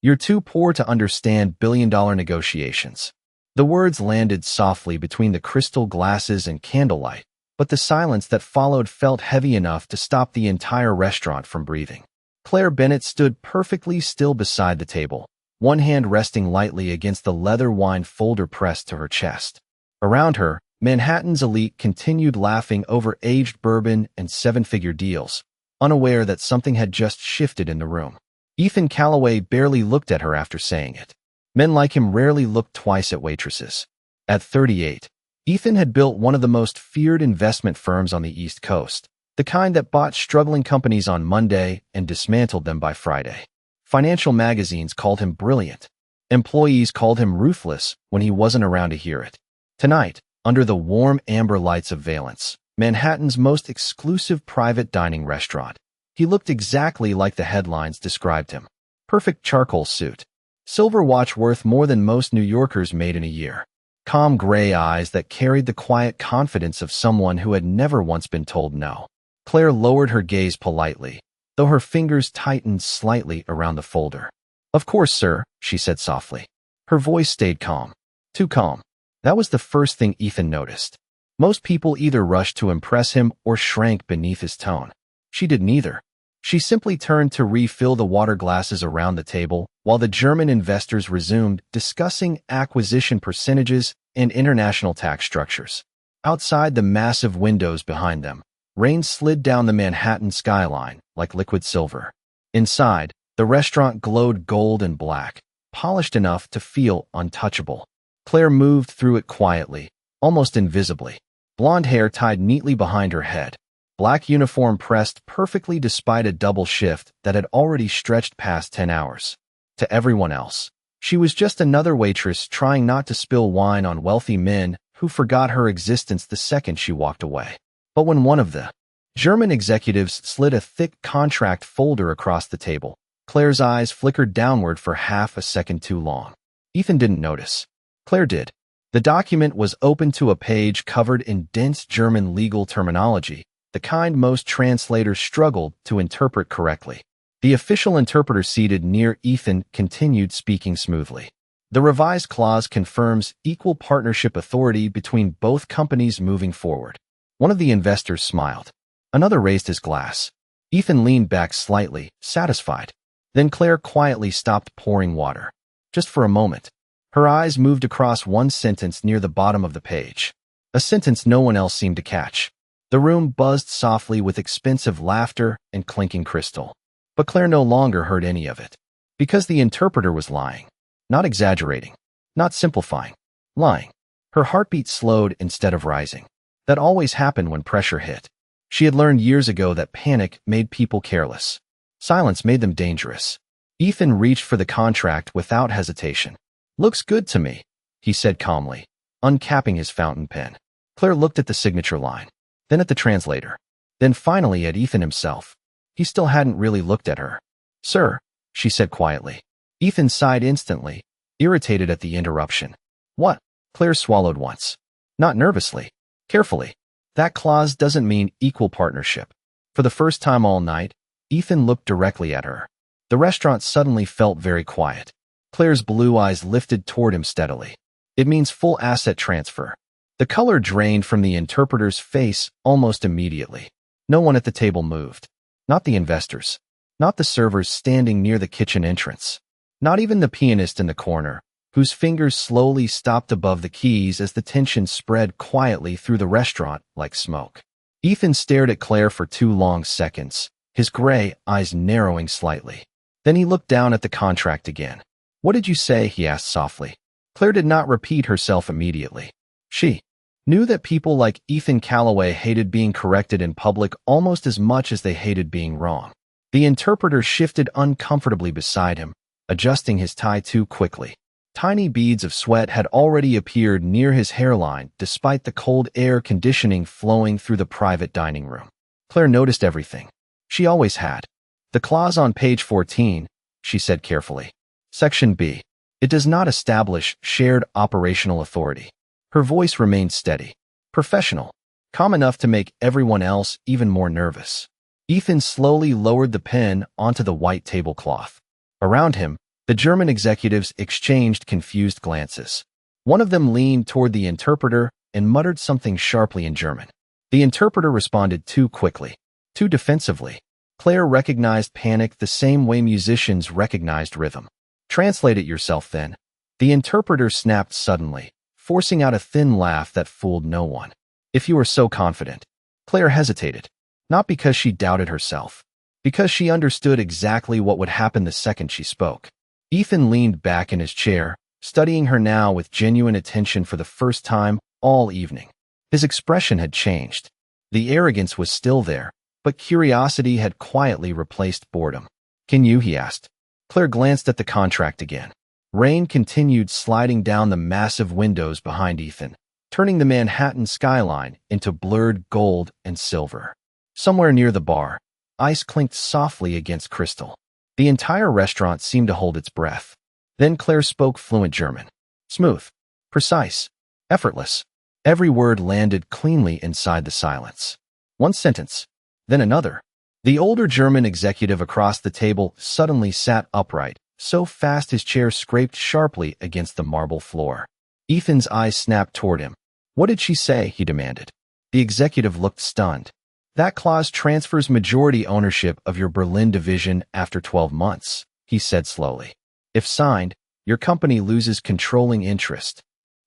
You're too poor to understand billion-dollar negotiations. The words landed softly between the crystal glasses and candlelight, but the silence that followed felt heavy enough to stop the entire restaurant from breathing. Claire Bennett stood perfectly still beside the table, one hand resting lightly against the leather wine folder pressed to her chest. Around her, Manhattan's elite continued laughing over aged bourbon and seven-figure deals, unaware that something had just shifted in the room. Ethan Calloway barely looked at her after saying it. Men like him rarely looked twice at waitresses. At 38, Ethan had built one of the most feared investment firms on the East Coast, the kind that bought struggling companies on Monday and dismantled them by Friday. Financial magazines called him brilliant. Employees called him ruthless when he wasn't around to hear it. Tonight, under the warm amber lights of Valence, Manhattan's most exclusive private dining restaurant, he looked exactly like the headlines described him. Perfect charcoal suit. Silver watch worth more than most New Yorkers made in a year. Calm gray eyes that carried the quiet confidence of someone who had never once been told no. Claire lowered her gaze politely, though her fingers tightened slightly around the folder. "Of course, sir," she said softly. Her voice stayed calm. Too calm. That was the first thing Ethan noticed. Most people either rushed to impress him or shrank beneath his tone. She did neither. She simply turned to refill the water glasses around the table, while the German investors resumed discussing acquisition percentages and international tax structures. Outside the massive windows behind them, rain slid down the Manhattan skyline like liquid silver. Inside, the restaurant glowed gold and black, polished enough to feel untouchable. Claire moved through it quietly, almost invisibly. Blonde hair tied neatly behind her head. Black uniform pressed perfectly despite a double shift that had already stretched past 10 hours. To everyone else, she was just another waitress trying not to spill wine on wealthy men who forgot her existence the second she walked away. But when one of the German executives slid a thick contract folder across the table, Claire's eyes flickered downward for half a second too long. Ethan didn't notice. Claire did. The document was open to a page covered in dense German legal terminology, the kind most translators struggled to interpret correctly. The official interpreter seated near Ethan continued speaking smoothly. The revised clause confirms equal partnership authority between both companies moving forward. One of the investors smiled. Another raised his glass. Ethan leaned back slightly, satisfied. Then Claire quietly stopped pouring water. Just for a moment. Her eyes moved across one sentence near the bottom of the page. A sentence no one else seemed to catch. The room buzzed softly with expensive laughter and clinking crystal. But Claire no longer heard any of it. Because the interpreter was lying. Not exaggerating. Not simplifying. Lying. Her heartbeat slowed instead of rising. That always happened when pressure hit. She had learned years ago that panic made people careless. Silence made them dangerous. Ethan reached for the contract without hesitation. "Looks good to me," he said calmly, uncapping his fountain pen. Claire looked at the signature line. Then at the translator. Then finally at Ethan himself. He still hadn't really looked at her. "Sir," she said quietly. Ethan sighed instantly, irritated at the interruption. "What?" Claire swallowed once. Not nervously. Carefully. "That clause doesn't mean equal partnership." For the first time all night, Ethan looked directly at her. The restaurant suddenly felt very quiet. Claire's blue eyes lifted toward him steadily. "It means full asset transfer." The color drained from the interpreter's face almost immediately. No one at the table moved. Not the investors. Not the servers standing near the kitchen entrance. Not even the pianist in the corner, whose fingers slowly stopped above the keys as the tension spread quietly through the restaurant like smoke. Ethan stared at Claire for 2 long seconds, his gray eyes narrowing slightly. Then he looked down at the contract again. "What did you say?" he asked softly. Claire did not repeat herself immediately. She knew that people like Ethan Calloway hated being corrected in public almost as much as they hated being wrong. The interpreter shifted uncomfortably beside him, adjusting his tie too quickly. Tiny beads of sweat had already appeared near his hairline despite the cold air conditioning flowing through the private dining room. Claire noticed everything. She always had. "The clause on page 14, she said carefully. Section B. It does not establish shared operational authority." Her voice remained steady, professional, calm enough to make everyone else even more nervous. Ethan slowly lowered the pen onto the white tablecloth. Around him, The German executives exchanged confused glances. One of them leaned toward the interpreter and muttered something sharply in German. The interpreter responded too quickly, too defensively. Claire recognized panic the same way musicians recognized rhythm. "Translate it yourself, then." The interpreter snapped suddenly, forcing out a thin laugh that fooled no one. "If you are so confident." Claire hesitated, not because she doubted herself, because she understood exactly what would happen the second she spoke. Ethan leaned back in his chair, studying her now with genuine attention for the first time all evening. His expression had changed. The arrogance was still there, but curiosity had quietly replaced boredom. "Can you?" he asked. Claire glanced at the contract again. Rain continued sliding down the massive windows behind Ethan, turning the Manhattan skyline into blurred gold and silver. Somewhere near the bar, ice clinked softly against crystal. The entire restaurant seemed to hold its breath. Then Claire spoke fluent German. Smooth, precise, effortless. Every word landed cleanly inside the silence. One sentence, then another. The older German executive across the table suddenly sat upright, so fast his chair scraped sharply against the marble floor. Ethan's eyes snapped toward him. "What did she say?" he demanded. The executive looked stunned. "That clause transfers majority ownership of your Berlin division after 12 months, he said slowly. "If signed, your company loses controlling interest."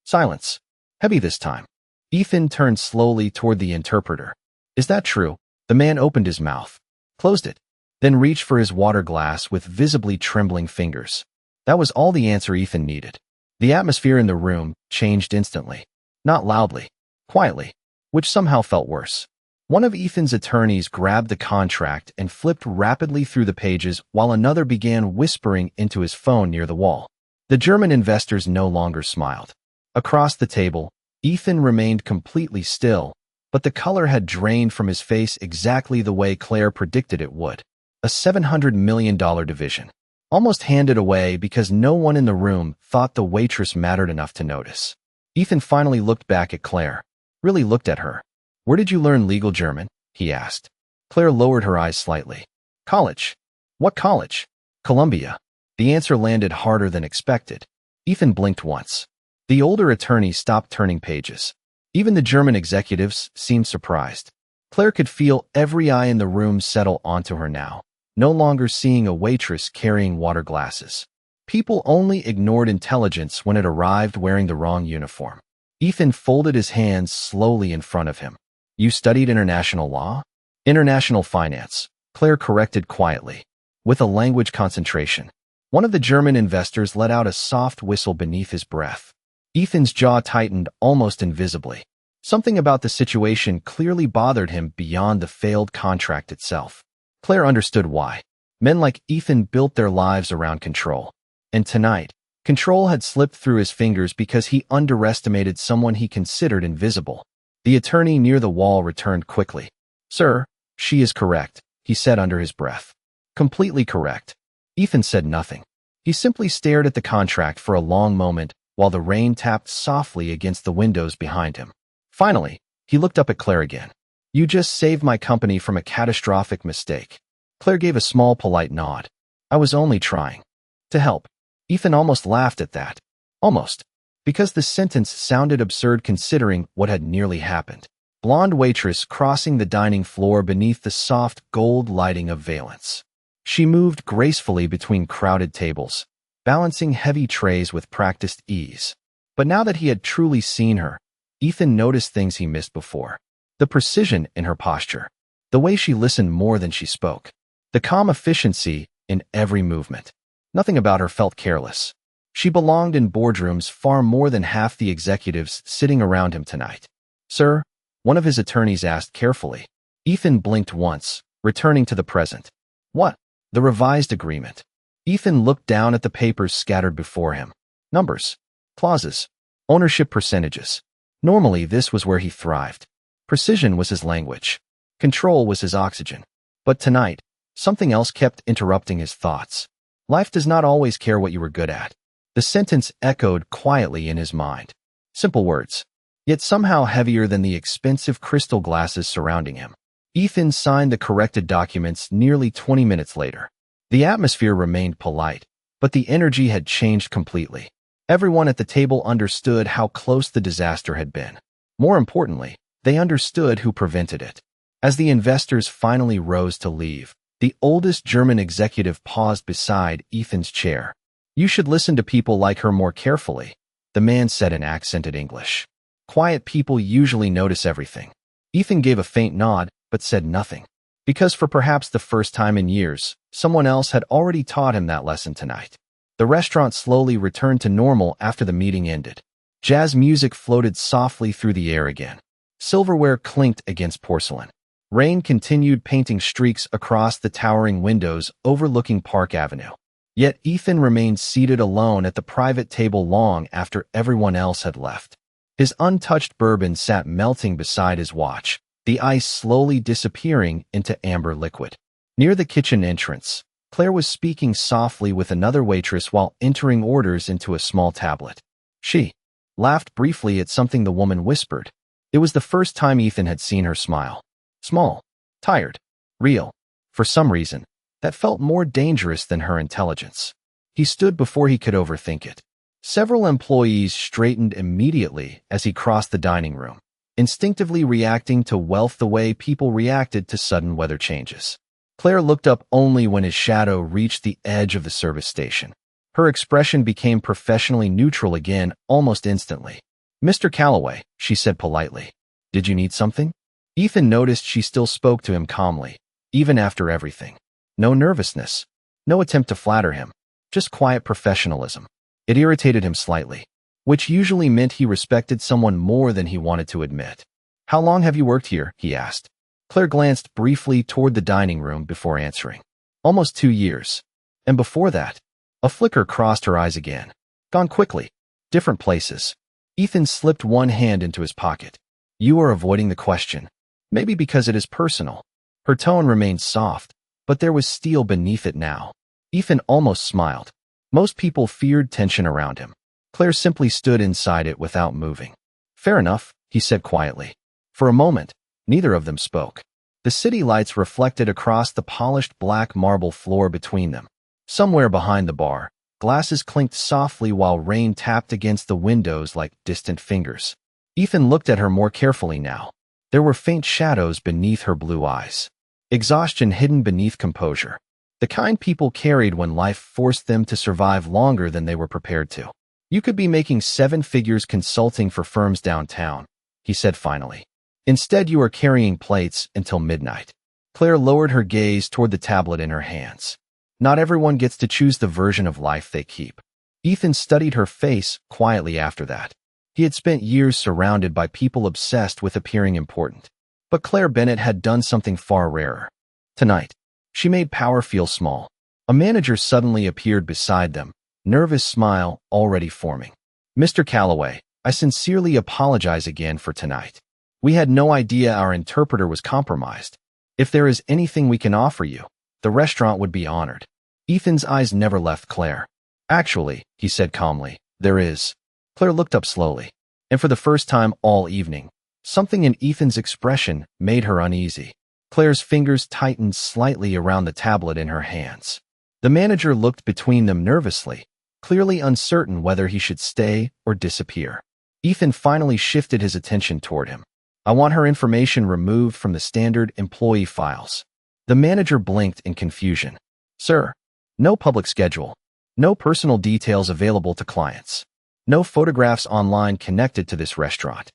Silence. Heavy this time. Ethan turned slowly toward the interpreter. "Is that true?" The man opened his mouth, closed it, then reached for his water glass with visibly trembling fingers. That was all the answer Ethan needed. The atmosphere in the room changed instantly. Not loudly, quietly, which somehow felt worse. One of Ethan's attorneys grabbed the contract and flipped rapidly through the pages while another began whispering into his phone near the wall. The German investors no longer smiled. Across the table, Ethan remained completely still, but the color had drained from his face exactly the way Claire predicted it would. A $700 million division. Almost handed away because no one in the room thought the waitress mattered enough to notice. Ethan finally looked back at Claire. Really looked at her. "Where did you learn legal German?" he asked. Claire lowered her eyes slightly. "College." "What college?" "Columbia." The answer landed harder than expected. Ethan blinked once. The older attorney stopped turning pages. Even the German executives seemed surprised. Claire could feel every eye in the room settle onto her now, no longer seeing a waitress carrying water glasses. People only ignored intelligence when it arrived wearing the wrong uniform. Ethan folded his hands slowly in front of him. "You studied international law?" "International finance," Claire corrected quietly, with a language concentration. One of the German investors let out a soft whistle beneath his breath. Ethan's jaw tightened almost invisibly. Something about the situation clearly bothered him beyond the failed contract itself. Claire understood why. Men like Ethan built their lives around control. And tonight, control had slipped through his fingers because he underestimated someone he considered invisible. The attorney near the wall returned quickly. "Sir, she is correct," he said under his breath. "Completely correct." Ethan said nothing. He simply stared at the contract for a long moment while the rain tapped softly against the windows behind him. Finally, he looked up at Claire again. "You just saved my company from a catastrophic mistake." Claire gave a small polite nod. "I was only trying to help." Ethan almost laughed at that. Almost. Because the sentence sounded absurd considering what had nearly happened. Blonde waitress crossing the dining floor beneath the soft gold lighting of valence. She moved gracefully between crowded tables, balancing heavy trays with practiced ease. But now that he had truly seen her, Ethan noticed things he missed before. The precision in her posture, the way she listened more than she spoke, the calm efficiency in every movement. Nothing about her felt careless. She belonged in boardrooms far more than half the executives sitting around him tonight. "Sir?" one of his attorneys asked carefully. Ethan blinked once, returning to the present. "What?" "The revised agreement." Ethan looked down at the papers scattered before him. Numbers, clauses, ownership percentages. Normally, this was where he thrived. Precision was his language. Control was his oxygen. But tonight, something else kept interrupting his thoughts. Life does not always care what you are good at. The sentence echoed quietly in his mind. Simple words, yet somehow heavier than the expensive crystal glasses surrounding him. Ethan signed the corrected documents nearly 20 minutes later. The atmosphere remained polite, But the energy had changed completely. Everyone at the table understood how close the disaster had been. More importantly, they understood who prevented it. As the investors finally rose to leave, the oldest German executive paused beside Ethan's chair. "You should listen to people like her more carefully," the man said in accented English. "Quiet people usually notice everything." Ethan gave a faint nod, but said nothing. Because for perhaps the first time in years, someone else had already taught him that lesson tonight. The restaurant slowly returned to normal after the meeting ended. Jazz music floated softly through the air again. Silverware clinked against porcelain. Rain continued painting streaks across the towering windows overlooking Park Avenue. Yet Ethan remained seated alone at the private table long after everyone else had left. His untouched bourbon sat melting beside his watch, the ice slowly disappearing into amber liquid. Near the kitchen entrance, Claire was speaking softly with another waitress while entering orders into a small tablet. She laughed briefly at something the woman whispered. It was the first time Ethan had seen her smile. Small, tired, real. For some reason, that felt more dangerous than her intelligence. He stood before he could overthink it. Several employees straightened immediately as he crossed the dining room, instinctively reacting to wealth the way people reacted to sudden weather changes. Claire looked up only when his shadow reached the edge of the service station. Her expression became professionally neutral again almost instantly. "Mr. Calloway," she said politely. "Did you need something?" Ethan noticed she still spoke to him calmly, even after everything. No nervousness, no attempt to flatter him, just quiet professionalism. It irritated him slightly, which usually meant he respected someone more than he wanted to admit. "How long have you worked here?" he asked. Claire glanced briefly toward the dining room before answering. "Almost 2 years. And before that?" A flicker crossed her eyes again. "Gone quickly. Different places." Ethan slipped one hand into his pocket. "You are avoiding the question. Maybe because it is personal." Her tone remained soft, but there was steel beneath it now. Ethan almost smiled. Most people feared tension around him. Claire simply stood inside it without moving. "Fair enough," he said quietly. For a moment, neither of them spoke. The city lights reflected across the polished black marble floor between them. Somewhere behind the bar, glasses clinked softly while rain tapped against the windows like distant fingers. Ethan looked at her more carefully now. There were faint shadows beneath her blue eyes. Exhaustion hidden beneath composure. The kind people carried when life forced them to survive longer than they were prepared to. "You could be making 7 figures consulting for firms downtown," he said finally. "Instead, you are carrying plates until midnight." Claire lowered her gaze toward the tablet in her hands. Not everyone gets to choose the version of life they keep. Ethan studied her face quietly after that. He had spent years surrounded by people obsessed with appearing important. But Claire Bennett had done something far rarer. Tonight, she made power feel small. A manager suddenly appeared beside them, nervous smile already forming. "Mr. Calloway, I sincerely apologize again for tonight. We had no idea our interpreter was compromised. If there is anything we can offer you, the restaurant would be honored." Ethan's eyes never left Claire. "Actually," he said calmly, "there is." Claire looked up slowly, and for the first time all evening, something in Ethan's expression made her uneasy. Claire's fingers tightened slightly around the tablet in her hands. The manager looked between them nervously, clearly uncertain whether he should stay or disappear. Ethan finally shifted his attention toward him. "I want her information removed from the standard employee files." The manager blinked in confusion. "Sir, no public schedule, no personal details available to clients, no photographs online connected to this restaurant."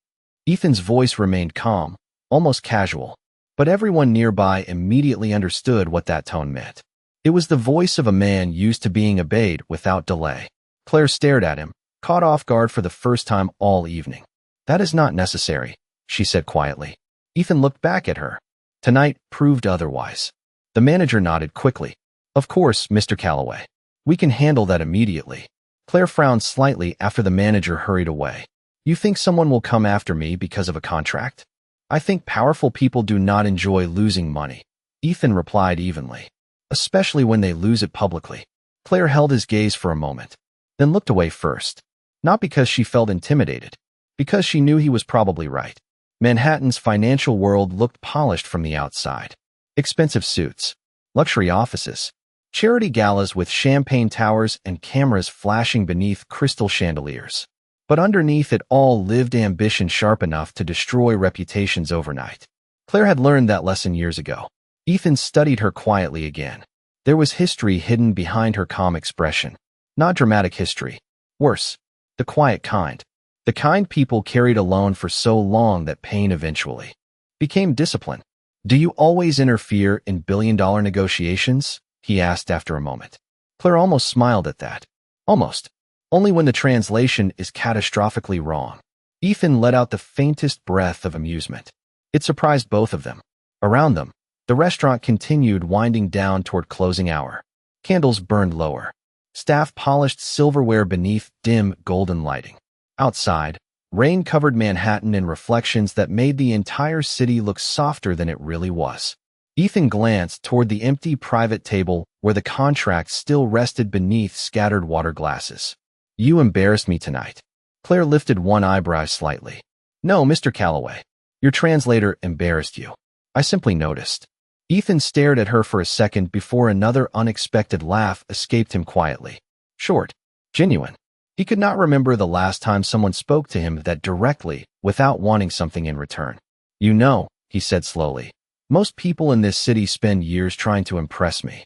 Ethan's voice remained calm, almost casual, but everyone nearby immediately understood what that tone meant. It was the voice of a man used to being obeyed without delay. Claire stared at him, caught off guard for the first time all evening. "That is not necessary," she said quietly. Ethan looked back at her. Tonight proved otherwise. The manager nodded quickly. "Of course, Mr. Calloway. We can handle that immediately." Claire frowned slightly after the manager hurried away. "You think someone will come after me because of a contract?" "I think powerful people do not enjoy losing money," Ethan replied evenly, "especially when they lose it publicly." Claire held his gaze for a moment, then looked away first. Not because she felt intimidated, because she knew he was probably right. Manhattan's financial world looked polished from the outside. Expensive suits, luxury offices, Charity galas with champagne towers and cameras flashing beneath crystal chandeliers. But underneath it all lived ambition sharp enough to destroy reputations overnight. Claire had learned that lesson years ago. Ethan studied her quietly again. There was history hidden behind her calm expression. Not dramatic history. Worse, the quiet kind. The kind people carried alone for so long that pain eventually became discipline. "Do you always interfere in billion-dollar negotiations?" he asked after a moment. Claire almost smiled at that. Almost. Only when the translation is catastrophically wrong. Ethan let out the faintest breath of amusement. It surprised both of them. Around them, the restaurant continued winding down toward closing hour. Candles burned lower. Staff polished silverware beneath dim golden lighting. Outside, rain covered Manhattan in reflections that made the entire city look softer than it really was. Ethan glanced toward the empty private table where the contract still rested beneath scattered water glasses. "You embarrassed me tonight." Claire lifted one eyebrow slightly. "No, Mr. Calloway. Your translator embarrassed you. I simply noticed." Ethan stared at her for a second before another unexpected laugh escaped him quietly. Short. Genuine. He could not remember the last time someone spoke to him that directly, without wanting something in return. "You know," he said slowly, "most people in this city spend years trying to impress me."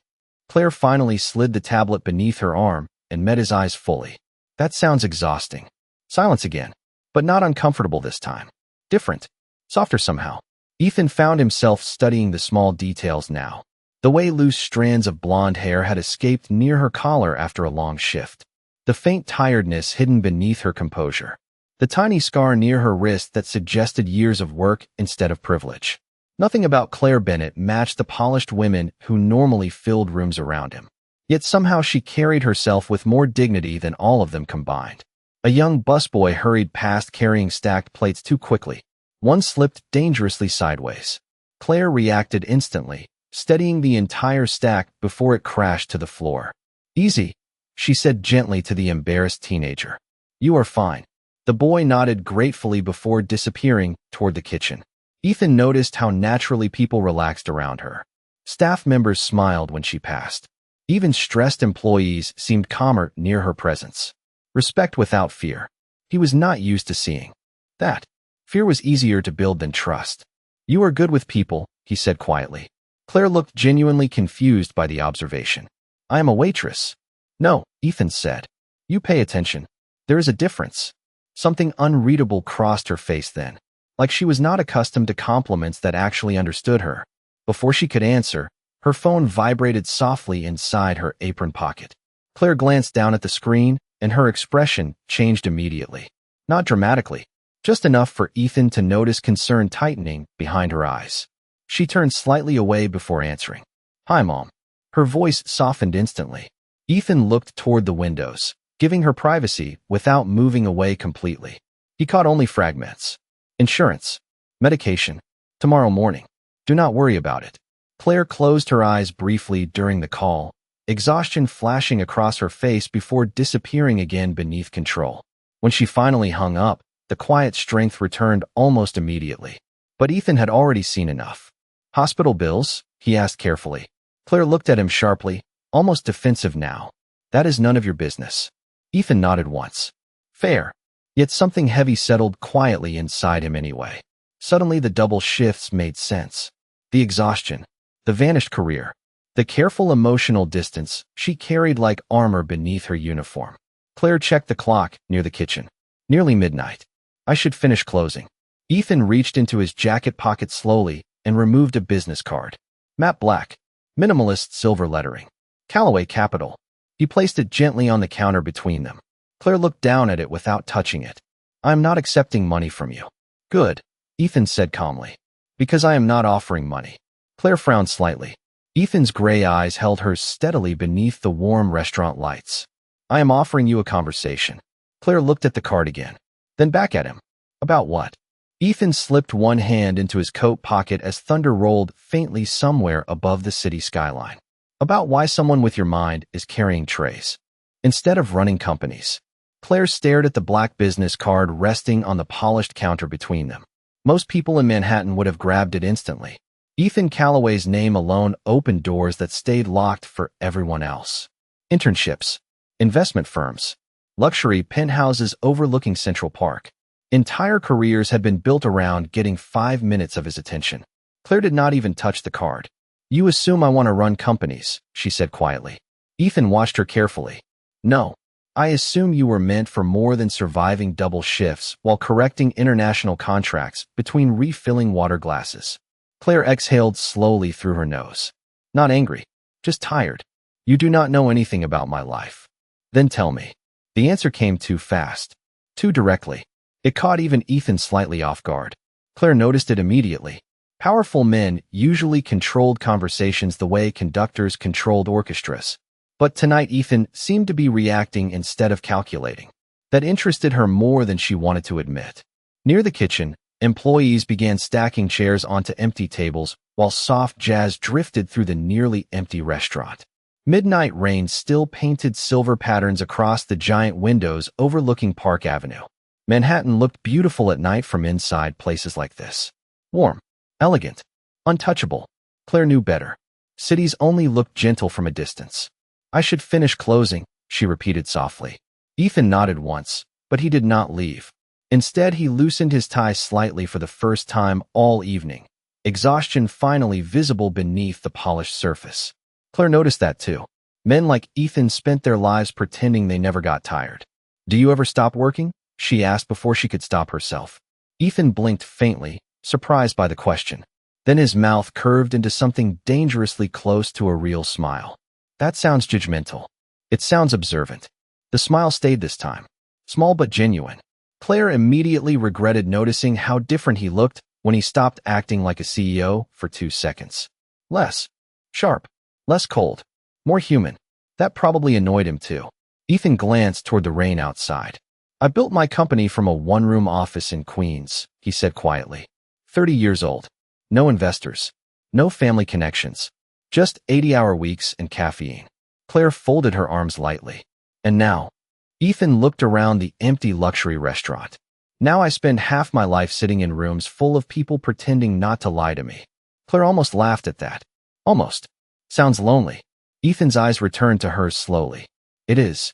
Claire finally slid the tablet beneath her arm and met his eyes fully. "That sounds exhausting." Silence again, but not uncomfortable this time. Different. Softer somehow. Ethan found himself studying the small details now. The way loose strands of blonde hair had escaped near her collar after a long shift. The faint tiredness hidden beneath her composure. The tiny scar near her wrist that suggested years of work instead of privilege. Nothing about Claire Bennett matched the polished women who normally filled rooms around him. Yet somehow she carried herself with more dignity than all of them combined. A young busboy hurried past carrying stacked plates too quickly. One slipped dangerously sideways. Claire reacted instantly, steadying the entire stack before it crashed to the floor. "Easy," she said gently to the embarrassed teenager. "You are fine." The boy nodded gratefully before disappearing toward the kitchen. Ethan noticed how naturally people relaxed around her. Staff members smiled when she passed. Even stressed employees seemed calmer near her presence. Respect without fear. He was not used to seeing that. Fear was easier to build than trust. "You are good with people," he said quietly. Claire looked genuinely confused by the observation. "I am a waitress." "No," Ethan said. "You pay attention. There is a difference." Something unreadable crossed her face then, like she was not accustomed to compliments that actually understood her. Before she could answer, her phone vibrated softly inside her apron pocket. Claire glanced down at the screen, and her expression changed immediately. Not dramatically. Just enough for Ethan to notice concern tightening behind her eyes. She turned slightly away before answering. "Hi, Mom." Her voice softened instantly. Ethan looked toward the windows, giving her privacy without moving away completely. He caught only fragments. "Insurance. Medication. Tomorrow morning. Do not worry about it." Claire closed her eyes briefly during the call, exhaustion flashing across her face before disappearing again beneath control. When she finally hung up, the quiet strength returned almost immediately. But Ethan had already seen enough. "Hospital bills?" he asked carefully. Claire looked at him sharply, almost defensive now. "That is none of your business." Ethan nodded once. Fair. Yet something heavy settled quietly inside him anyway. Suddenly the double shifts made sense. The exhaustion, the vanished career, the careful emotional distance she carried like armor beneath her uniform. Claire checked the clock near the kitchen. Nearly midnight. "I should finish closing." Ethan reached into his jacket pocket slowly and removed a business card. Matte black. Minimalist silver lettering. Calloway Capital. He placed it gently on the counter between them. Claire looked down at it without touching it. "I am not accepting money from you." "Good," Ethan said calmly. "Because I am not offering money." Claire frowned slightly. Ethan's gray eyes held hers steadily beneath the warm restaurant lights. "I am offering you a conversation." Claire looked at the card again, then back at him. "About what?" Ethan slipped one hand into his coat pocket as thunder rolled faintly somewhere above the city skyline. "About why someone with your mind is carrying trays instead of running companies." Claire stared at the black business card resting on the polished counter between them. Most people in Manhattan would have grabbed it instantly. Ethan Calloway's name alone opened doors that stayed locked for everyone else. Internships, investment firms, luxury penthouses overlooking Central Park. Entire careers had been built around getting 5 minutes of his attention. Claire did not even touch the card. "You assume I want to run companies," she said quietly. Ethan watched her carefully. "No. I assume you were meant for more than surviving double shifts while correcting international contracts between refilling water glasses." Claire exhaled slowly through her nose. "Not angry, just tired. You do not know anything about my life." "Then tell me." The answer came too fast, too directly. It caught even Ethan slightly off guard. Claire noticed it immediately. Powerful men usually controlled conversations the way conductors controlled orchestras. But tonight Ethan seemed to be reacting instead of calculating. That interested her more than she wanted to admit. Near the kitchen, employees began stacking chairs onto empty tables while soft jazz drifted through the nearly empty restaurant. Midnight rain still painted silver patterns across the giant windows overlooking Park Avenue. Manhattan looked beautiful at night from inside places like this. Warm, elegant, untouchable. Claire knew better. Cities only looked gentle from a distance. "I should finish closing," she repeated softly. Ethan nodded once, but he did not leave. Instead, he loosened his tie slightly for the first time all evening, exhaustion finally visible beneath the polished surface. Claire noticed that too. Men like Ethan spent their lives pretending they never got tired. "Do you ever stop working?" she asked before she could stop herself. Ethan blinked faintly, surprised by the question. Then his mouth curved into something dangerously close to a real smile. "That sounds judgmental." "It sounds observant." The smile stayed this time, small but genuine. Claire immediately regretted noticing how different he looked when he stopped acting like a CEO for 2 seconds. Less sharp, less cold, more human. That probably annoyed him too. Ethan glanced toward the rain outside. "I built my company from a one-room office in Queens," he said quietly. 30 years old. No investors. No family connections. Just 80-hour weeks and caffeine. Claire folded her arms lightly. "And now?" Ethan looked around the empty luxury restaurant. "Now I spend half my life sitting in rooms full of people pretending not to lie to me." Claire almost laughed at that. "Almost. Sounds lonely." Ethan's eyes returned to hers slowly. "It is."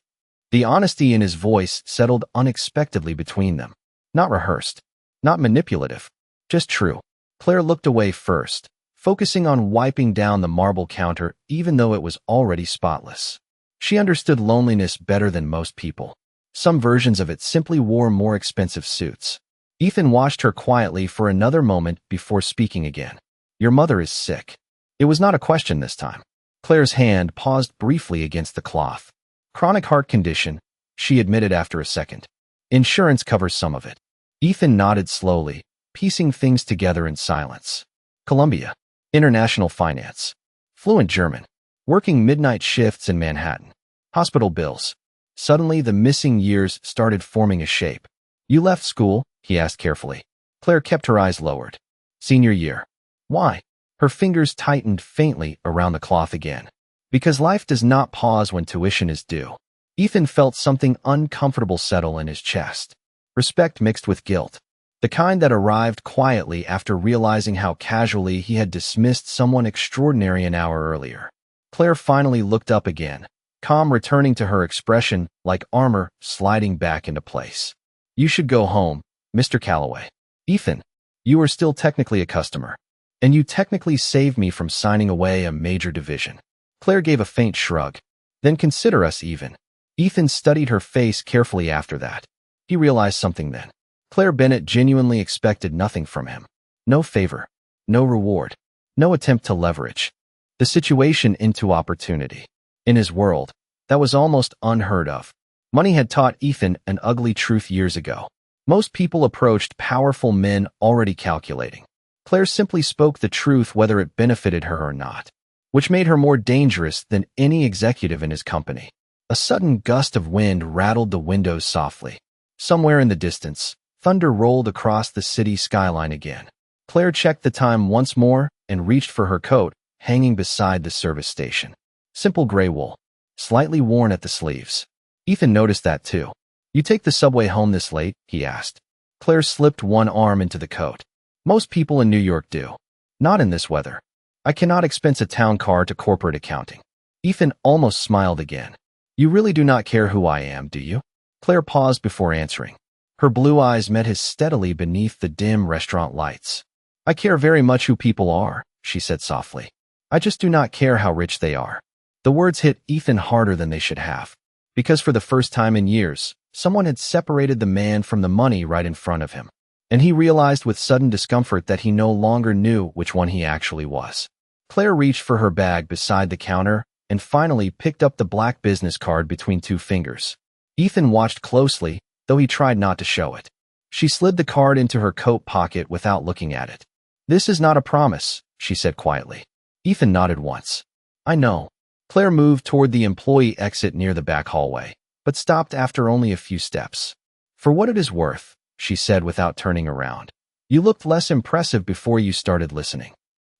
The honesty in his voice settled unexpectedly between them. Not rehearsed. Not manipulative. Just true. Claire looked away first, focusing on wiping down the marble counter even though it was already spotless. She understood loneliness better than most people. Some versions of it simply wore more expensive suits. Ethan watched her quietly for another moment before speaking again. "Your mother is sick." It was not a question this time. Claire's hand paused briefly against the cloth. "Chronic heart condition," she admitted after a second. "Insurance covers some of it." Ethan nodded slowly, piecing things together in silence. Columbia. International finance. Fluent German. Working midnight shifts in Manhattan. Hospital bills. Suddenly, the missing years started forming a shape. "You left school?" he asked carefully. Claire kept her eyes lowered. "Senior year." "Why?" Her fingers tightened faintly around the cloth again. "Because life does not pause when tuition is due." Ethan felt something uncomfortable settle in his chest. Respect mixed with guilt. The kind that arrived quietly after realizing how casually he had dismissed someone extraordinary an hour earlier. Claire finally looked up again, calm returning to her expression like armor sliding back into place. "You should go home, Mr. Calloway." "Ethan, you are still technically a customer. And you technically saved me from signing away a major division." Claire gave a faint shrug. "Then consider us even." Ethan studied her face carefully after that. He realized something then. Claire Bennett genuinely expected nothing from him. No favor, no reward, no attempt to leverage the situation into opportunity. In his world, that was almost unheard of. Money had taught Ethan an ugly truth years ago. Most people approached powerful men already calculating. Claire simply spoke the truth whether it benefited her or not, which made her more dangerous than any executive in his company. A sudden gust of wind rattled the windows softly. Somewhere in the distance, thunder rolled across the city skyline again. Claire checked the time once more and reached for her coat, hanging beside the service station. Simple gray wool, slightly worn at the sleeves. Ethan noticed that too. "You take the subway home this late?" he asked. Claire slipped one arm into the coat. "Most people in New York do." Not in this weather. I cannot expense a town car to corporate accounting. Ethan almost smiled again. You really do not care who I am, do you? Claire paused before answering. Her blue eyes met his steadily beneath the dim restaurant lights. I care very much who people are, she said softly. I just do not care how rich they are. The words hit Ethan harder than they should have, because for the first time in years, someone had separated the man from the money right in front of him, and he realized with sudden discomfort that he no longer knew which one he actually was. Claire reached for her bag beside the counter and finally picked up the black business card between two fingers. Ethan watched closely, though he tried not to show it. She slid the card into her coat pocket without looking at it. This is not a promise, she said quietly. Ethan nodded once. I know. Claire moved toward the employee exit near the back hallway, but stopped after only a few steps. For what it is worth, she said without turning around. You looked less impressive before you started listening.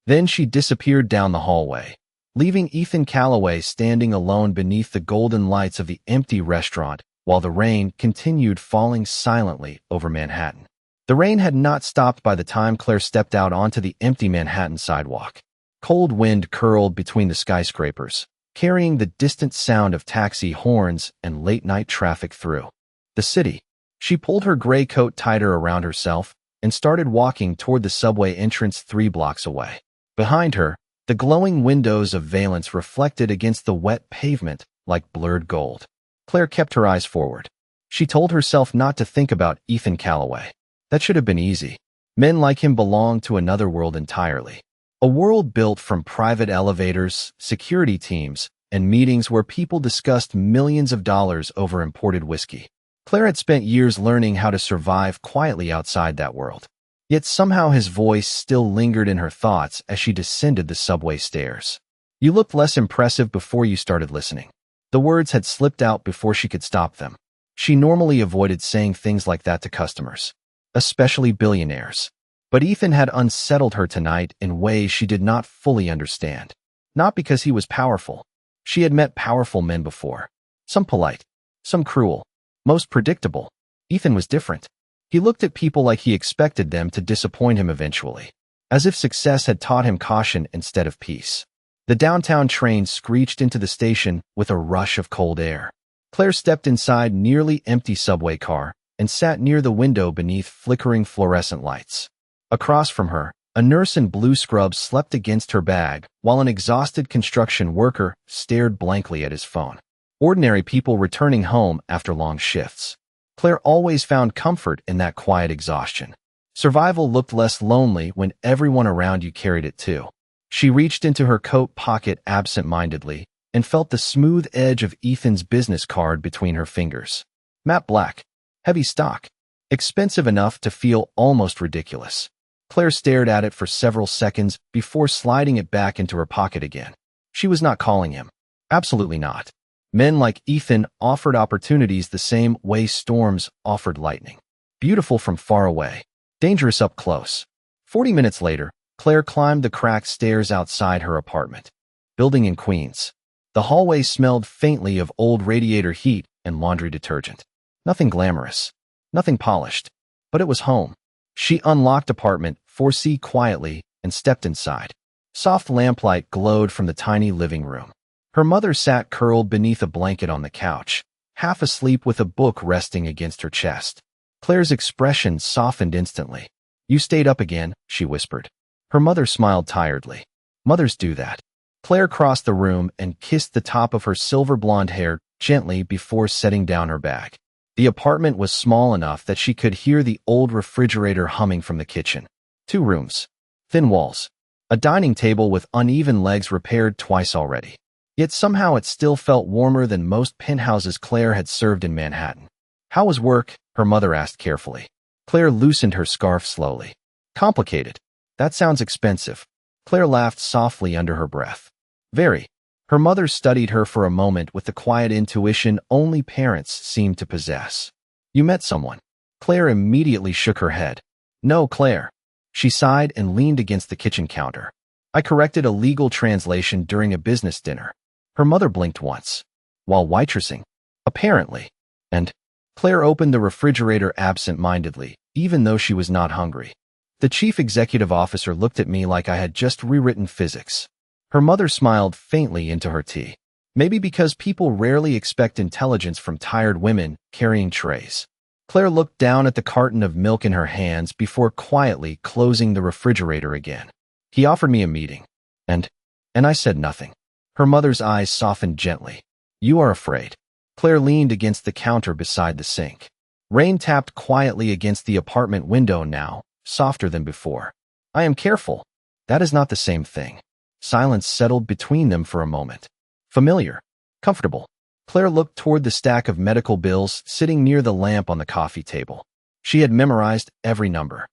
Then she disappeared down the hallway, leaving Ethan Calloway standing alone beneath the golden lights of the empty restaurant while the rain continued falling silently over Manhattan. The rain had not stopped by the time Claire stepped out onto the empty Manhattan sidewalk. Cold wind curled between the skyscrapers, carrying the distant sound of taxi horns and late-night traffic through the city. She pulled her gray coat tighter around herself and started walking toward the subway entrance 3 blocks away. Behind her, the glowing windows of Valence reflected against the wet pavement like blurred gold. Claire kept her eyes forward. She told herself not to think about Ethan Calloway. That should have been easy. Men like him belonged to another world entirely. A world built from private elevators, security teams, and meetings where people discussed millions of dollars over imported whiskey. Claire had spent years learning how to survive quietly outside that world. Yet somehow his voice still lingered in her thoughts as she descended the subway stairs. You looked less impressive before you started listening. The words had slipped out before she could stop them. She normally avoided saying things like that to customers, especially billionaires. But Ethan had unsettled her tonight in ways she did not fully understand. Not because he was powerful. She had met powerful men before. Some polite, some cruel, most predictable. Ethan was different. He looked at people like he expected them to disappoint him eventually, as if success had taught him caution instead of peace. The downtown train screeched into the station with a rush of cold air. Claire stepped inside nearly empty subway car and sat near the window beneath flickering fluorescent lights. Across from her, a nurse in blue scrubs slept against her bag while an exhausted construction worker stared blankly at his phone. Ordinary people returning home after long shifts. Claire always found comfort in that quiet exhaustion. Survival looked less lonely when everyone around you carried it too. She reached into her coat pocket absent-mindedly and felt the smooth edge of Ethan's business card between her fingers. Matte black. Heavy stock. Expensive enough to feel almost ridiculous. Claire stared at it for several seconds before sliding it back into her pocket again. She was not calling him. Absolutely not. Men like Ethan offered opportunities the same way storms offered lightning. Beautiful from far away. Dangerous up close. 40 minutes later, Claire climbed the cracked stairs outside her apartment building in Queens. The hallway smelled faintly of old radiator heat and laundry detergent. Nothing glamorous. Nothing polished. But it was home. She unlocked apartment 4C quietly and stepped inside. Soft lamplight glowed from the tiny living room. Her mother sat curled beneath a blanket on the couch, half asleep with a book resting against her chest. Claire's expression softened instantly. You stayed up again, she whispered. Her mother smiled tiredly. Mothers do that. Claire crossed the room and kissed the top of her silver blonde hair gently before setting down her bag. The apartment was small enough that she could hear the old refrigerator humming from the kitchen. 2 rooms. Thin walls. A dining table with uneven legs repaired twice already. Yet somehow it still felt warmer than most penthouses Claire had served in Manhattan. How was work? Her mother asked carefully. Claire loosened her scarf slowly. Complicated. That sounds expensive. Claire laughed softly under her breath. Very. Her mother studied her for a moment with the quiet intuition only parents seem to possess. You met someone. Claire immediately shook her head. No, Claire. She sighed and leaned against the kitchen counter. I corrected a legal translation during a business dinner. Her mother blinked once. While waitressing. Apparently. And Claire opened the refrigerator absent-mindedly, even though she was not hungry. The chief executive officer looked at me like I had just rewritten physics. Her mother smiled faintly into her tea. Maybe because people rarely expect intelligence from tired women carrying trays. Claire looked down at the carton of milk in her hands before quietly closing the refrigerator again. He offered me a meeting. And I said nothing. Her mother's eyes softened gently. You are afraid. Claire leaned against the counter beside the sink. Rain tapped quietly against the apartment window now, softer than before. I am careful. That is not the same thing. Silence settled between them for a moment. Familiar. Comfortable. Claire looked toward the stack of medical bills sitting near the lamp on the coffee table. She had memorized every number.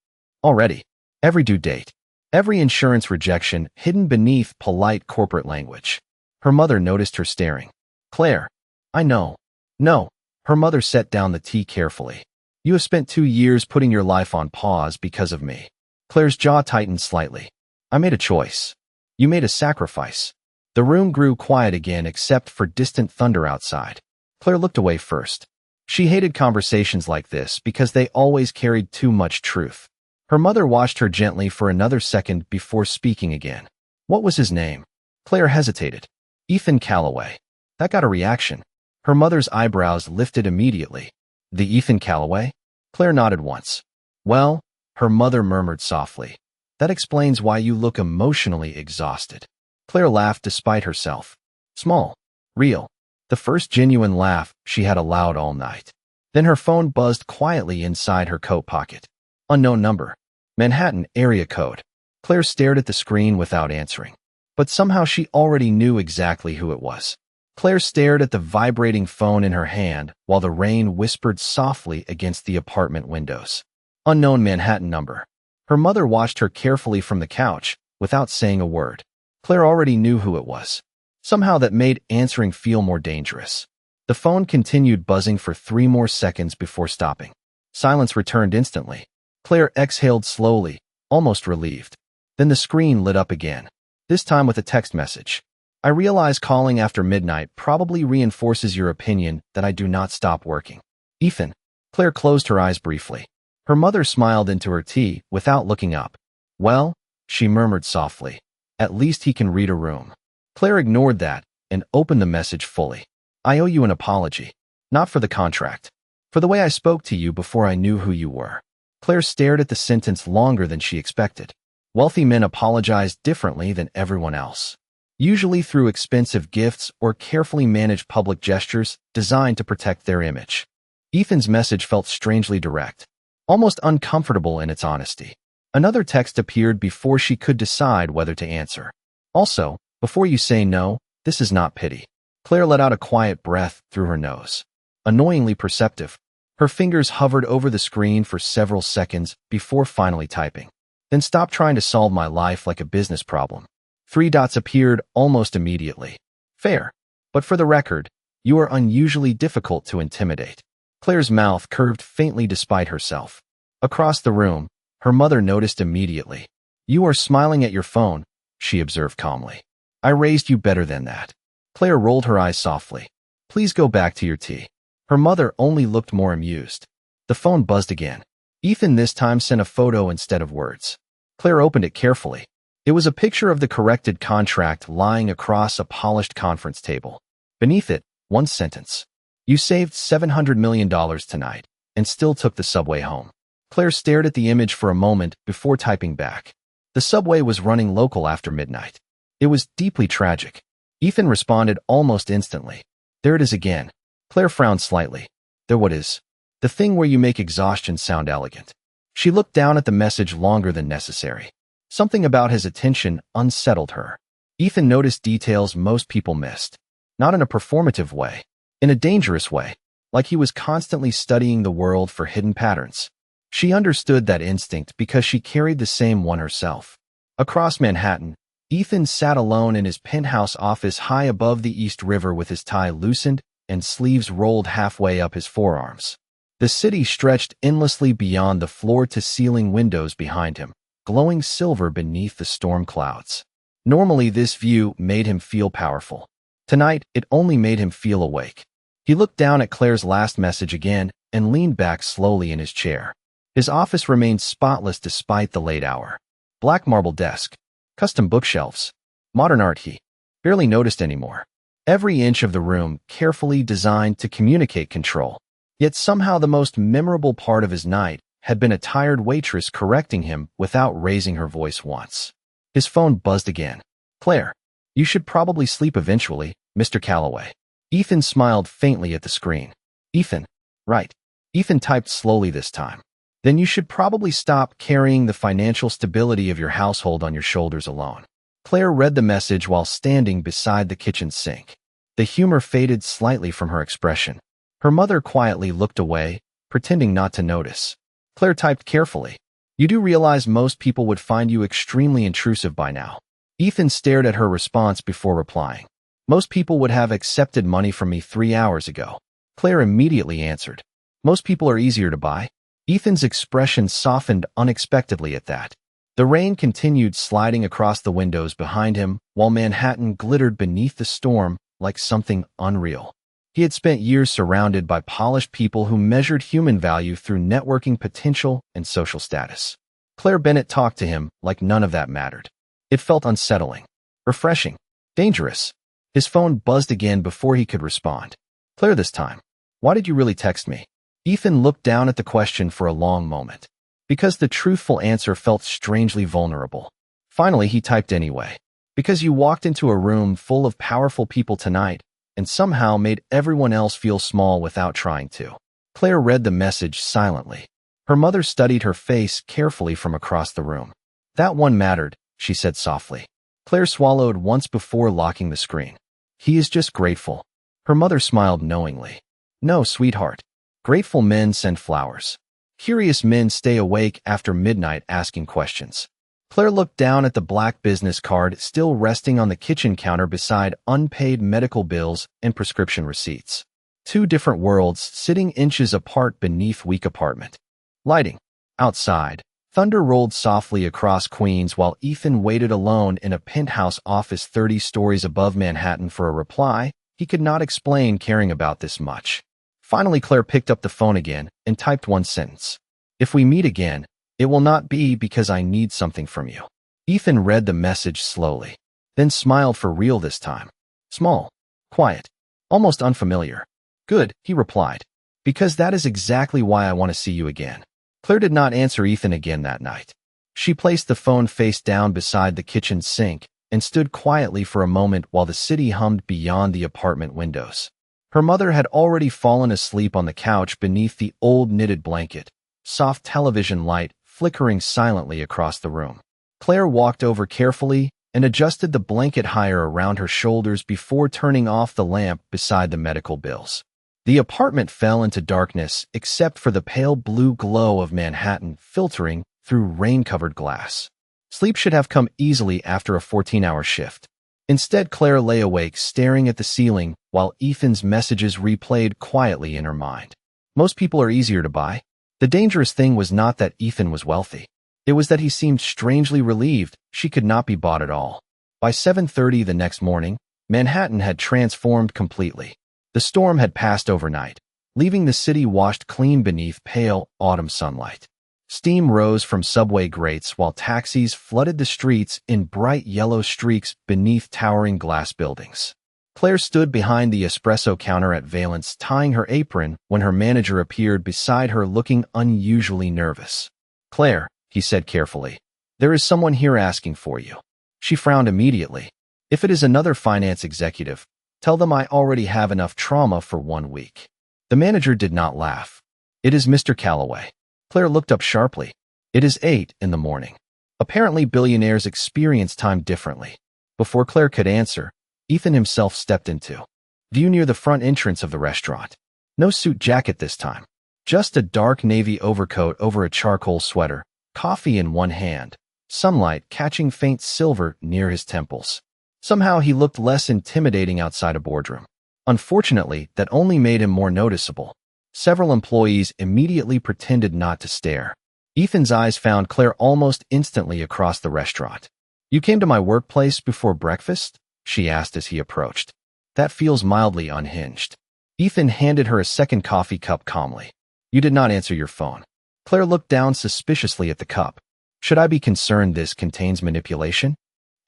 Already. Every due date. Every insurance rejection hidden beneath polite corporate language. Her mother noticed her staring. Claire. I know. No. Her mother set down the tea carefully. You have spent 2 years putting your life on pause because of me. Claire's jaw tightened slightly. I made a choice. You made a sacrifice. The room grew quiet again except for distant thunder outside. Claire looked away first. She hated conversations like this because they always carried too much truth. Her mother watched her gently for another second before speaking again. What was his name? Claire hesitated. Ethan Calloway. That got a reaction. Her mother's eyebrows lifted immediately. The Ethan Calloway? Claire nodded once. Well, her mother murmured softly. That explains why you look emotionally exhausted. Claire laughed despite herself. Small. Real. The first genuine laugh she had allowed all night. Then her phone buzzed quietly inside her coat pocket. Unknown number. Manhattan area code. Claire stared at the screen without answering. But somehow she already knew exactly who it was. Claire stared at the vibrating phone in her hand while the rain whispered softly against the apartment windows. Unknown Manhattan number. Her mother watched her carefully from the couch without saying a word. Claire already knew who it was. Somehow that made answering feel more dangerous. The phone continued buzzing for 3 more seconds before stopping. Silence returned instantly. Claire exhaled slowly, almost relieved. Then the screen lit up again, this time with a text message. I realize calling after midnight probably reinforces your opinion that I do not stop working. Ethan. Claire closed her eyes briefly. Her mother smiled into her tea without looking up. Well, she murmured softly. At least he can read a room. Claire ignored that and opened the message fully. I owe you an apology. Not for the contract. For the way I spoke to you before I knew who you were. Claire stared at the sentence longer than she expected. Wealthy men apologize differently than everyone else. Usually through expensive gifts or carefully managed public gestures designed to protect their image. Ethan's message felt strangely direct, almost uncomfortable in its honesty. Another text appeared before she could decide whether to answer. Also, before you say no, this is not pity. Claire let out a quiet breath through her nose. Annoyingly perceptive. Her fingers hovered over the screen for several seconds before finally typing. Then stop trying to solve my life like a business problem. 3 dots appeared almost immediately. Fair. But for the record, you are unusually difficult to intimidate. Claire's mouth curved faintly despite herself. Across the room, her mother noticed immediately. You are smiling at your phone, she observed calmly. I raised you better than that. Claire rolled her eyes softly. Please go back to your tea. Her mother only looked more amused. The phone buzzed again. Ethan this time sent a photo instead of words. Claire opened it carefully. It was a picture of the corrected contract lying across a polished conference table. Beneath it, one sentence. You saved $700 million tonight and still took the subway home. Claire stared at the image for a moment before typing back. The subway was running local after midnight. It was deeply tragic. Ethan responded almost instantly. There it is again. Claire frowned slightly. There what is? The thing where you make exhaustion sound elegant. She looked down at the message longer than necessary. Something about his attention unsettled her. Ethan noticed details most people missed. Not in a performative way. In a dangerous way. Like he was constantly studying the world for hidden patterns. She understood that instinct because she carried the same one herself. Across Manhattan, Ethan sat alone in his penthouse office high above the East River with his tie loosened and sleeves rolled halfway up his forearms. The city stretched endlessly beyond the floor-to-ceiling windows behind him, glowing silver beneath the storm clouds. Normally, this view made him feel powerful. Tonight, it only made him feel awake. He looked down at Claire's last message again and leaned back slowly in his chair. His office remained spotless despite the late hour. Black marble desk, custom bookshelves, modern art he barely noticed anymore. Every inch of the room carefully designed to communicate control. Yet somehow the most memorable part of his night had been a tired waitress correcting him without raising her voice once. His phone buzzed again. "Claire, you should probably sleep eventually, Mr. Calloway." Ethan smiled faintly at the screen. "Ethan, right." Ethan typed slowly this time. "Then you should probably stop carrying the financial stability of your household on your shoulders alone." Claire read the message while standing beside the kitchen sink. The humor faded slightly from her expression. Her mother quietly looked away, pretending not to notice. Claire typed carefully. "You do realize most people would find you extremely intrusive by now." Ethan stared at her response before replying. "Most people would have accepted money from me 3 hours ago." Claire immediately answered. "Most people are easier to buy." Ethan's expression softened unexpectedly at that. The rain continued sliding across the windows behind him, while Manhattan glittered beneath the storm like something unreal. He had spent years surrounded by polished people who measured human value through networking potential and social status. Claire Bennett talked to him like none of that mattered. It felt unsettling, refreshing, dangerous. His phone buzzed again before he could respond. "Claire, this time, why did you really text me?" Ethan looked down at the question for a long moment. Because the truthful answer felt strangely vulnerable. Finally, he typed anyway. "Because you walked into a room full of powerful people tonight and somehow made everyone else feel small without trying to." Claire read the message silently. Her mother studied her face carefully from across the room. "That one mattered," she said softly. Claire swallowed once before locking the screen. "He is just grateful." Her mother smiled knowingly. "No, sweetheart. Grateful men send flowers. Curious men stay awake after midnight asking questions." Claire looked down at the black business card still resting on the kitchen counter beside unpaid medical bills and prescription receipts. Two different worlds sitting inches apart beneath weak apartment lighting. Outside, thunder rolled softly across Queens while Ethan waited alone in a penthouse office 30 stories above Manhattan for a reply he could not explain caring about this much. Finally, Claire picked up the phone again and typed one sentence. "If we meet again, it will not be because I need something from you." Ethan read the message slowly, then smiled for real this time. Small, quiet, almost unfamiliar. "Good," he replied. "Because that is exactly why I want to see you again." Claire did not answer Ethan again that night. She placed the phone face down beside the kitchen sink and stood quietly for a moment while the city hummed beyond the apartment windows. Her mother had already fallen asleep on the couch beneath the old knitted blanket, soft television light flickering silently across the room. Claire walked over carefully and adjusted the blanket higher around her shoulders before turning off the lamp beside the medical bills. The apartment fell into darkness except for the pale blue glow of Manhattan filtering through rain-covered glass. Sleep should have come easily after a 14-hour shift. Instead, Claire lay awake staring at the ceiling while Ethan's messages replayed quietly in her mind. Most people are easier to buy. The dangerous thing was not that Ethan was wealthy. It was that he seemed strangely relieved she could not be bought at all. By 7:30 the next morning, Manhattan had transformed completely. The storm had passed overnight, leaving the city washed clean beneath pale autumn sunlight. Steam rose from subway grates while taxis flooded the streets in bright yellow streaks beneath towering glass buildings. Claire stood behind the espresso counter at Valence, tying her apron when her manager appeared beside her looking unusually nervous. "Claire," he said carefully, "there is someone here asking for you." She frowned immediately. "If it is another finance executive, tell them I already have enough trauma for 1 week." The manager did not laugh. "It is Mr. Calloway." Claire looked up sharply. It is 8 in the morning. Apparently billionaires experience time differently. Before Claire could answer, Ethan himself stepped into view near the front entrance of the restaurant. No suit jacket this time. Just a dark navy overcoat over a charcoal sweater, coffee in one hand, sunlight catching faint silver near his temples. Somehow he looked less intimidating outside a boardroom. Unfortunately, that only made him more noticeable. Several employees immediately pretended not to stare. Ethan's eyes found Claire almost instantly across the restaurant. "You came to my workplace before breakfast?" she asked as he approached. "That feels mildly unhinged." Ethan handed her a second coffee cup calmly. "You did not answer your phone." Claire looked down suspiciously at the cup. Should I be concerned this contains manipulation?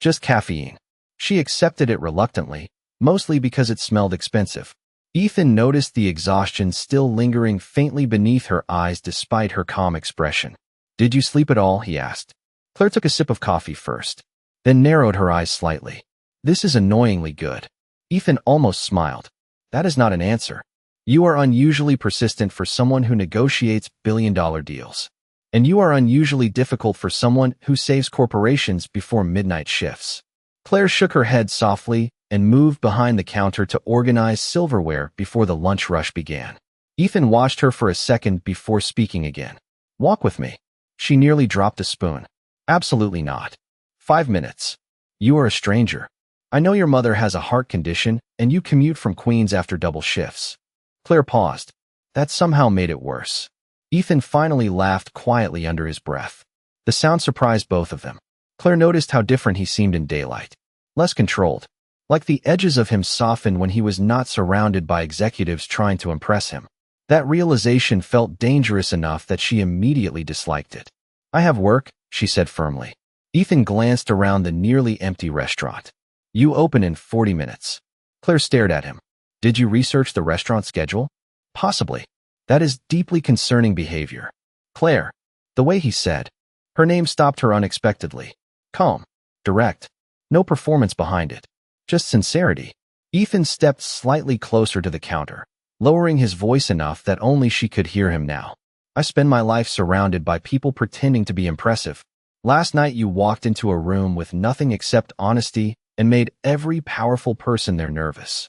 Just caffeine. She accepted it reluctantly, mostly because it smelled expensive. Ethan noticed the exhaustion still lingering faintly beneath her eyes despite her calm expression. Did you sleep at all? He asked. Claire took a sip of coffee first, then narrowed her eyes slightly. This is annoyingly good. Ethan almost smiled. That is not an answer. You are unusually persistent for someone who negotiates billion-dollar deals. And you are unusually difficult for someone who saves corporations before midnight shifts. Claire shook her head softly and moved behind the counter to organize silverware before the lunch rush began. Ethan watched her for a second before speaking again. Walk with me. She nearly dropped a spoon. Absolutely not. 5 minutes. You are a stranger. I know your mother has a heart condition and you commute from Queens after double shifts. Claire paused. That somehow made it worse. Ethan finally laughed quietly under his breath. The sound surprised both of them. Claire noticed how different he seemed in daylight. Less controlled. Like the edges of him softened when he was not surrounded by executives trying to impress him. That realization felt dangerous enough that she immediately disliked it. I have work, she said firmly. Ethan glanced around the nearly empty restaurant. You open in 40 minutes. Claire stared at him. Did you research the restaurant schedule? Possibly. That is deeply concerning behavior. Claire. The way he said. Her name stopped her unexpectedly. Calm. Direct. No performance behind it. Just sincerity. Ethan stepped slightly closer to the counter, lowering his voice enough that only she could hear him now. I spend my life surrounded by people pretending to be impressive. Last night you walked into a room with nothing except honesty and made every powerful person there nervous.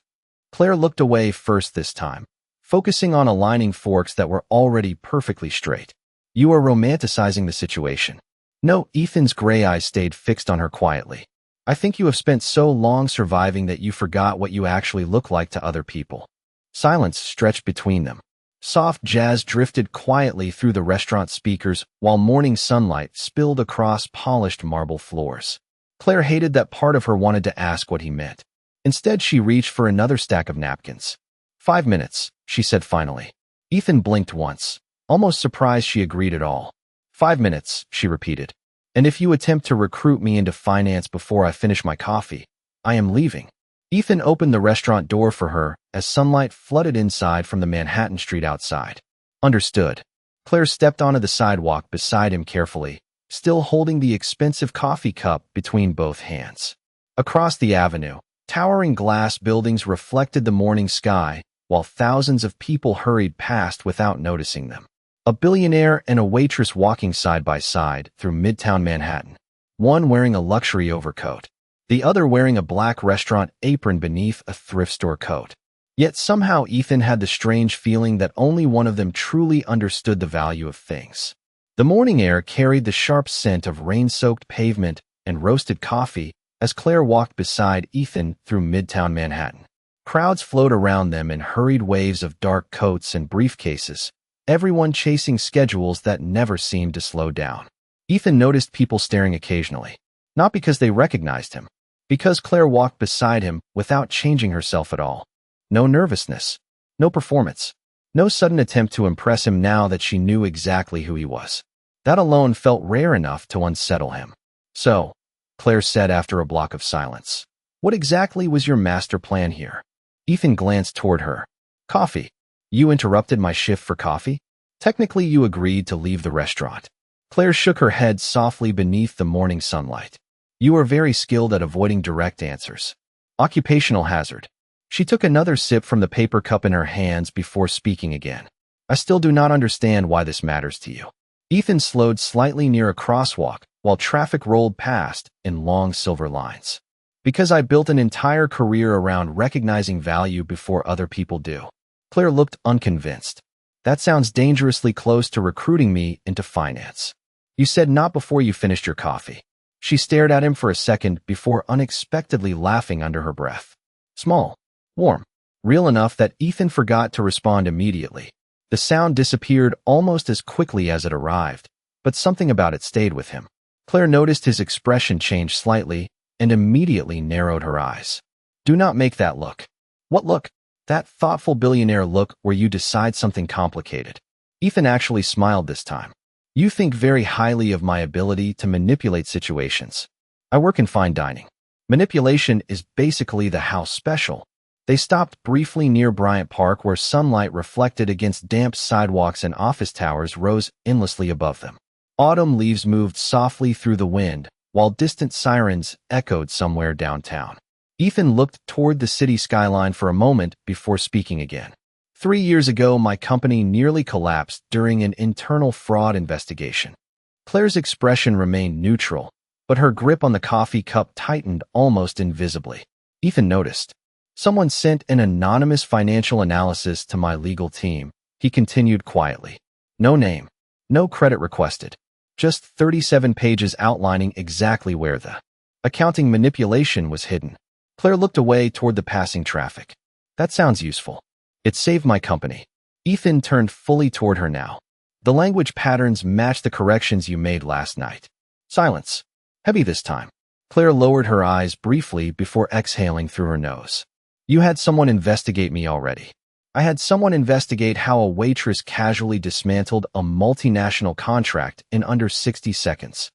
Claire looked away first this time, focusing on aligning forks that were already perfectly straight. You are romanticizing the situation. No, Ethan's gray eyes stayed fixed on her quietly. I think you have spent so long surviving that you forgot what you actually look like to other people. Silence stretched between them. Soft jazz drifted quietly through the restaurant speakers while morning sunlight spilled across polished marble floors. Claire hated that part of her wanted to ask what he meant. Instead, she reached for another stack of napkins. 5 minutes, she said finally. Ethan blinked once, almost surprised she agreed at all. 5 minutes, she repeated. And if you attempt to recruit me into finance before I finish my coffee, I am leaving. Ethan opened the restaurant door for her as sunlight flooded inside from the Manhattan street outside. Understood. Claire stepped onto the sidewalk beside him carefully, still holding the expensive coffee cup between both hands. Across the avenue, towering glass buildings reflected the morning sky, while thousands of people hurried past without noticing them. A billionaire and a waitress walking side by side through Midtown Manhattan, one wearing a luxury overcoat, the other wearing a black restaurant apron beneath a thrift store coat. Yet somehow Ethan had the strange feeling that only one of them truly understood the value of things. The morning air carried the sharp scent of rain-soaked pavement and roasted coffee as Claire walked beside Ethan through Midtown Manhattan. Crowds flowed around them in hurried waves of dark coats and briefcases, everyone chasing schedules that never seemed to slow down. Ethan noticed people staring occasionally, not because they recognized him, because Claire walked beside him without changing herself at all. No nervousness, no performance, no sudden attempt to impress him now that she knew exactly who he was. That alone felt rare enough to unsettle him. So, Claire said after a block of silence, what exactly was your master plan here? Ethan glanced toward her. Coffee. You interrupted my shift for coffee? Technically, you agreed to leave the restaurant. Claire shook her head softly beneath the morning sunlight. You are very skilled at avoiding direct answers. Occupational hazard. She took another sip from the paper cup in her hands before speaking again. I still do not understand why this matters to you. Ethan slowed slightly near a crosswalk while traffic rolled past in long silver lines. Because I built an entire career around recognizing value before other people do. Claire looked unconvinced. That sounds dangerously close to recruiting me into finance. You said not before you finished your coffee. She stared at him for a second before unexpectedly laughing under her breath. Small, warm, real enough that Ethan forgot to respond immediately. The sound disappeared almost as quickly as it arrived, but something about it stayed with him. Claire noticed his expression change slightly and immediately narrowed her eyes. Do not make that look. What look? That thoughtful billionaire look where you decide something complicated. Ethan actually smiled this time. You think very highly of my ability to manipulate situations. I work in fine dining. Manipulation is basically the house special. They stopped briefly near Bryant Park where sunlight reflected against damp sidewalks and office towers rose endlessly above them. Autumn leaves moved softly through the wind, while distant sirens echoed somewhere downtown. Ethan looked toward the city skyline for a moment before speaking again. 3 years ago, my company nearly collapsed during an internal fraud investigation. Claire's expression remained neutral, but her grip on the coffee cup tightened almost invisibly. Ethan noticed. Someone sent an anonymous financial analysis to my legal team, he continued quietly. No name, no credit requested. Just 37 pages outlining exactly where the accounting manipulation was hidden. Claire looked away toward the passing traffic. That sounds useful. It saved my company. Ethan turned fully toward her now. The language patterns match the corrections you made last night. Silence. Heavy this time. Claire lowered her eyes briefly before exhaling through her nose. You had someone investigate me already. I had someone investigate how a waitress casually dismantled a multinational contract in under 60 seconds.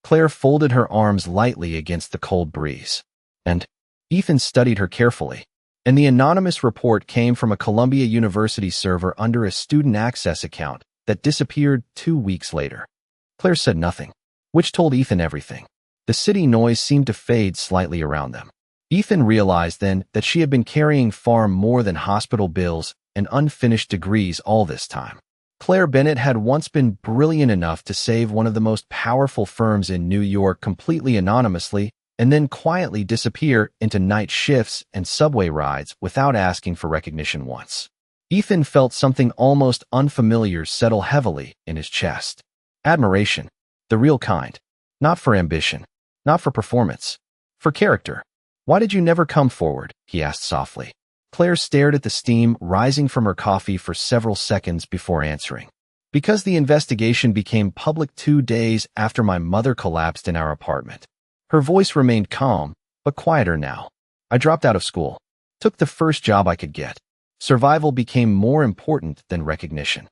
Claire folded her arms lightly against the cold breeze. And Ethan studied her carefully. And the anonymous report came from a Columbia University server under a student access account that disappeared 2 weeks later. Claire said nothing, which told Ethan everything. The city noise seemed to fade slightly around them. Ethan realized then that she had been carrying far more than hospital bills and unfinished degrees all this time. Claire Bennett had once been brilliant enough to save one of the most powerful firms in New York completely anonymously and then quietly disappear into night shifts and subway rides without asking for recognition once. Ethan felt something almost unfamiliar settle heavily in his chest. Admiration. The real kind. Not for ambition. Not for performance. For character. Why did you never come forward? He asked softly. Claire stared at the steam rising from her coffee for several seconds before answering. Because the investigation became public 2 days after my mother collapsed in our apartment. Her voice remained calm, but quieter now. I dropped out of school. Took the first job I could get. Survival became more important than recognition.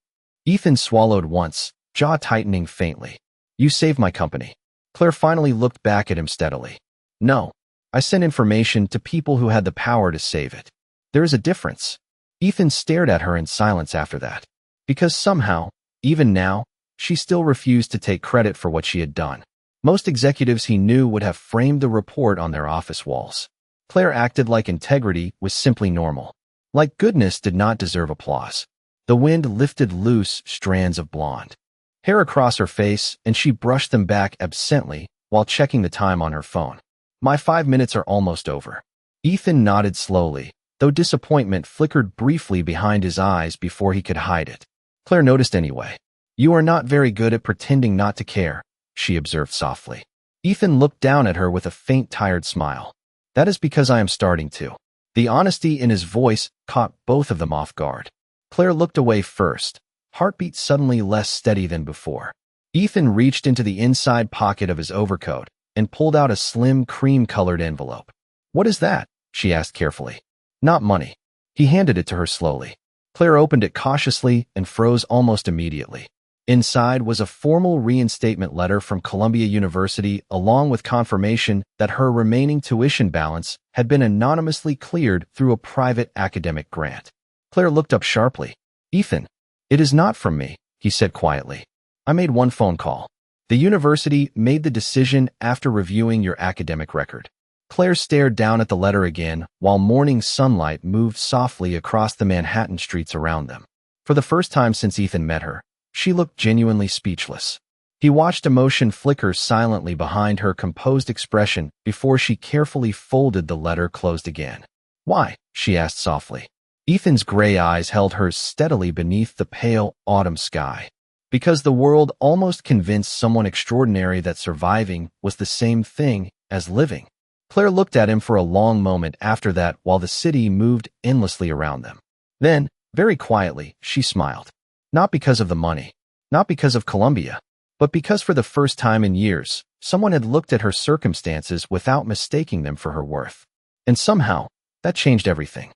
Ethan swallowed once, jaw tightening faintly. You saved my company. Claire finally looked back at him steadily. No. I sent information to people who had the power to save it. There is a difference. Ethan stared at her in silence after that. Because somehow, even now, she still refused to take credit for what she had done. Most executives he knew would have framed the report on their office walls. Claire acted like integrity was simply normal. Like goodness did not deserve applause. The wind lifted loose strands of blonde hair across her face, and she brushed them back absently while checking the time on her phone. My 5 minutes are almost over. Ethan nodded slowly, though disappointment flickered briefly behind his eyes before he could hide it. Claire noticed anyway. You are not very good at pretending not to care, she observed softly. Ethan looked down at her with a faint, tired smile. That is because I am starting to. The honesty in his voice caught both of them off guard. Claire looked away first, heartbeat suddenly less steady than before. Ethan reached into the inside pocket of his overcoat and pulled out a slim cream-colored envelope. What is that? She asked carefully. Not money. He handed it to her slowly. Claire opened it cautiously and froze almost immediately. Inside was a formal reinstatement letter from Columbia University along with confirmation that her remaining tuition balance had been anonymously cleared through a private academic grant. Claire looked up sharply. Ethan, it is not from me, he said quietly. I made one phone call. The university made the decision after reviewing your academic record. Claire stared down at the letter again while morning sunlight moved softly across the Manhattan streets around them. For the first time since Ethan met her, she looked genuinely speechless. He watched emotion flicker silently behind her composed expression before she carefully folded the letter closed again. Why? She asked softly. Ethan's gray eyes held hers steadily beneath the pale autumn sky. Because the world almost convinced someone extraordinary that surviving was the same thing as living. Claire looked at him for a long moment after that while the city moved endlessly around them. Then, very quietly, she smiled. Not because of the money, not because of Columbia, but because for the first time in years, someone had looked at her circumstances without mistaking them for her worth. And somehow, that changed everything.